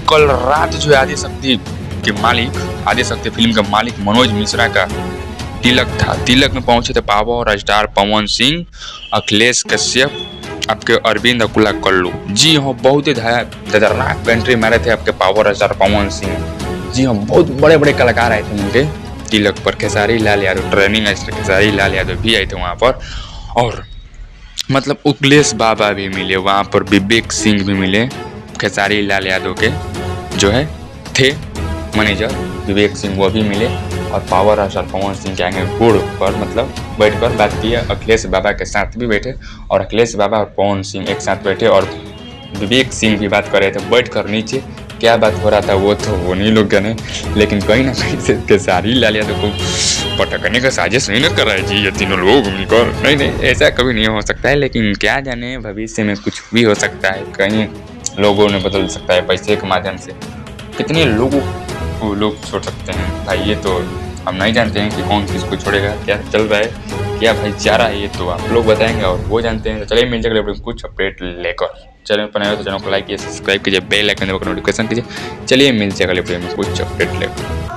कल रात जो है आदिशक्ति के मालिक, आदिशक्ति फिल्म के मालिक मनोज मिश्रा का तिलक था। तिलक में पहुंचे थे पावर स्टार पवन सिंह, अखिलेश कश्यप, आपके अरविंद अकुला कल्लू। जी हाँ, बहुत ही खतरनाक एंट्री मारे थे आपके पावर स्टार पवन सिंह। जी हाँ, बहुत बड़े बड़े कलाकार आए थे उनके तिलक पर। खेसारी लाल यादव, ट्रेनिंग मास्टर खेसारी लाल यादव भी आए थे वहाँ पर। और मतलब अखिलेश बाबा भी मिले वहाँ पर, विवेक सिंह भी मिले खेसारी लाल यादव के जो है थे मैनेजर विवेक सिंह, वो भी मिले। और पावर स्टार पवन सिंह के आगे गुड़ पर मतलब बैठकर बात की। अखिलेश बाबा के साथ भी बैठे और अखिलेश बाबा और पवन सिंह एक साथ बैठे और विवेक सिंह भी बात कर रहे थे बैठकर नीचे। क्या बात हो रहा था वो तो वो नहीं लोग जाने, लेकिन कहीं ना कहीं से खेसारी लाल यादव को पटकने का साजिश नहीं कर रहा है जी ये तीनों लोग मिलकर। नहीं, ऐसा कभी नहीं हो सकता है, लेकिन क्या जाने भविष्य में कुछ भी हो सकता है। कहीं लोगों ने बदल सकता है पैसे के माध्यम से। कितने लोगों को लोग छोड़ सकते हैं भाई, ये तो हम नहीं जानते हैं कि कौन किसको छोड़ेगा, क्या चल रहा है, क्या भाईचारा है, ये तो आप लोग बताएंगे और वो जानते हैं। तो चलिए मिल जाएगा कुछ अपडेट लेकर। चैनल पर नए हो तो चैनल को लाइक कीजिए, सब्सक्राइब कीजिए, बेल आइकन दबाकर नोटिफिकेशन कीजिए। चलिए मिल जाएगा वीडियो में कुछ अपडेट लेकर।